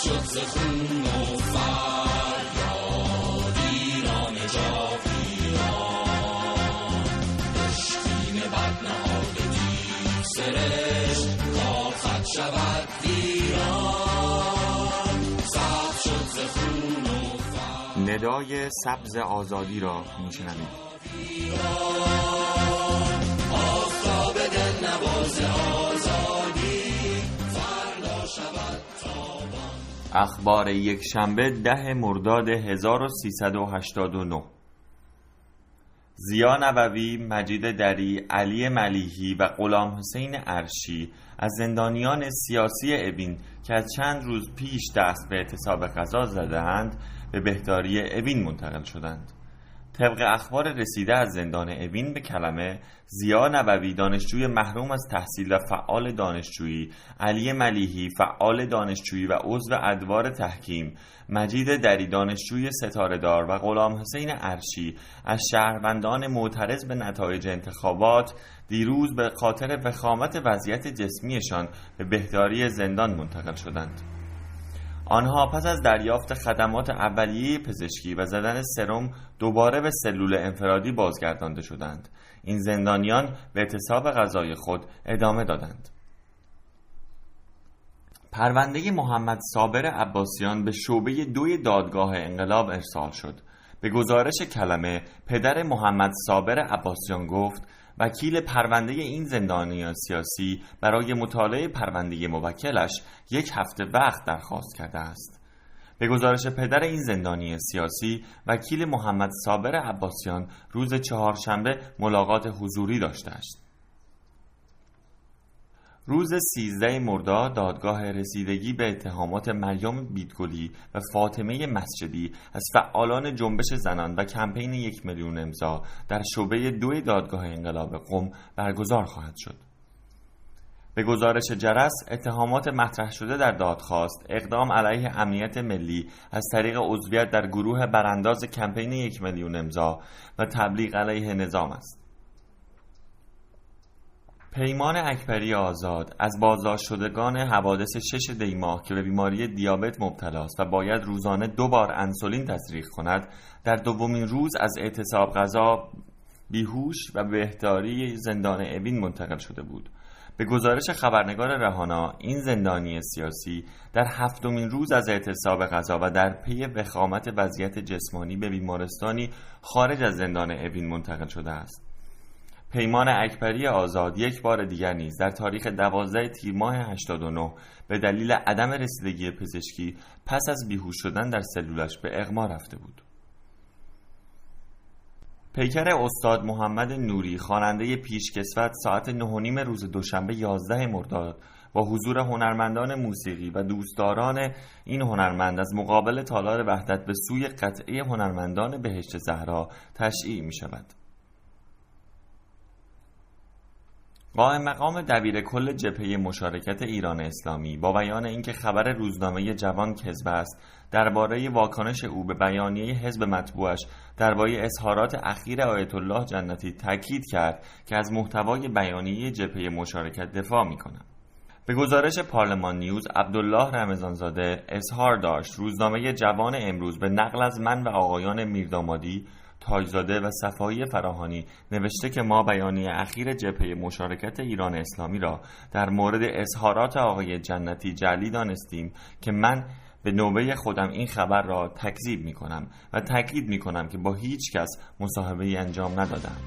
شد ز خون و فریاد ایران جاویدان، دشتیم بد نهاد دیو سرشت تا خط شود ویران، سبز شد ز خون و فریاد. ندای سبز آزادی را میشنوید. آفتاب دل نواز آزادی فردا شود تابان. اخبار یک شنبه 10 مرداد 1389. زیا نووی، مجید دری، علی ملیحی و غلام حسین عرشی از زندانیان سیاسی اوین که از چند روز پیش دست به اعتصاب غذا زدند به بهداری اوین منتقل شدند. طبق اخبار رسیده از زندان اوین به کلمه، زیا نووی دانشجوی محروم از تحصیل و فعال دانشجویی، علی ملیحی فعال دانشجویی و عضو ادوار تحکیم، مجید دری دانشجوی ستاره‌دار و غلام حسین عرشی از شهروندان معترض به نتایج انتخابات دیروز به خاطر وخامت وضعیت جسمیشان به بهداری زندان منتقل شدند. آنها پس از دریافت خدمات اولیه پزشکی و زدن سرم دوباره به سلول انفرادی بازگردانده شدند. این زندانیان به اعتصاب غذای خود ادامه دادند. پرونده محمد صابر عباسیان به شعبه 2 دادگاه انقلاب ارسال شد. به گزارش کلمه، پدر محمد صابر عباسیان گفت وکیل پرونده این زندانی سیاسی برای مطالعه پرونده موکلش 1 هفته وقت درخواست کرده است. به گزارش پدر این زندانی سیاسی، وکیل محمد صابر عباسیان روز 4 شنبه ملاقات حضوری داشته است. روز 13 مرداد دادگاه رسیدگی به اتهامات مریم بیتگلی و فاطمه مسجدی از فعالان جنبش زنان و کمپین 1 میلیون امضا در شعبه 2 دادگاه انقلاب قم برگزار خواهد شد. به گزارش جرس، اتهامات مطرح شده در دادخواست اقدام علیه امنیت ملی از طریق عضویت در گروه برانداز کمپین 1 میلیون امضا و تبلیغ علیه نظام است. پیمان اکبری آزاد از بازداشت شدگان حوادث 6 دی‌ماه که به بیماری دیابت مبتلاست و باید روزانه 2 بار انسولین تزریق کند، در دومین روز از اعتصاب غذا بیهوش و بهداری زندان اوین منتقل شده بود. به گزارش خبرنگار رهانا، این زندانی سیاسی در 7مین روز از اعتصاب غذا و در پی وخامت وضعیت جسمانی به بیمارستانی خارج از زندان اوین منتقل شده است. پیمان اکبری آزاد یک بار دیگر نیز در تاریخ 12 تیر ماه 89 به دلیل عدم رسیدگی پزشکی پس از بیهوش شدن در سلولش به اغما رفته بود. پیکر استاد محمد نوری، خواننده پیشکسوت، ساعت 9:30 روز دوشنبه 11 مرداد با حضور هنرمندان موسیقی و دوستداران این هنرمند از مقابل تالار وحدت به سوی قطعه هنرمندان بهشت زهرا تشییع می شود. قائم مقام دبیر کل جبهه مشارکت ایران اسلامی با بیان اینکه خبر روزنامه جوان کذب است، درباره واکنش او به بیانیه حزب مطبوعش درباره اظهارات اخیر آیت الله جنتی تاکید کرد که از محتوای بیانیه جبهه مشارکت دفاع می‌کند. به گزارش پارلمان نیوز، عبدالله رمضانزاده اظهار داشت روزنامه جوان امروز به نقل از من و آقایان میردامادی، تاجزاده و صفایی فراهانی نوشته که ما بیانیه اخیر جبهه مشارکت ایران اسلامی را در مورد اظهارات آقای جنتی جعلی دانستیم که من به نوبه خودم این خبر را تکذیب می کنم و تاکید می کنم که با هیچ کس مصاحبه‌ای انجام ندادم.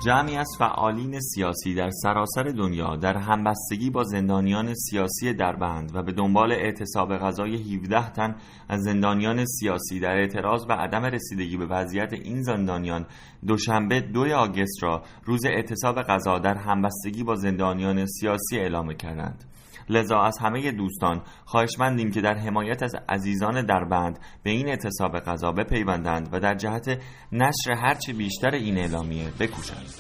جمعی از فعالین سیاسی در سراسر دنیا در همبستگی با زندانیان سیاسی دربند و به دنبال اعتصاب غذای 17 تن از زندانیان سیاسی در اعتراض به عدم رسیدگی به وضعیت این زندانیان دوشنبه 2 آگوست را روز اعتصاب غذا در همبستگی با زندانیان سیاسی اعلام کردند. لذا از همه دوستان خواهشمندیم که در حمایت از عزیزان دربند به این اعتصاب غذا بپیوندند و در جهت نشر هرچه بیشتر این اعلامیه بکوشند.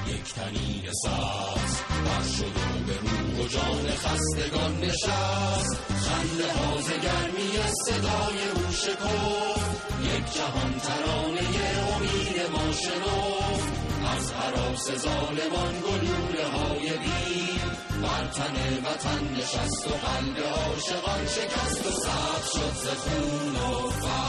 یک تنین ساز بر شد و به روح و جان خستگان نشست، خنده ها ز گرمی صدای او شکفت، یک جهان ترانه امید ما شنفت، از هراس ظالمان گلوله های بیم بر تن وطن نشست و قلب عاشقان شکست و سبز شد ز خون و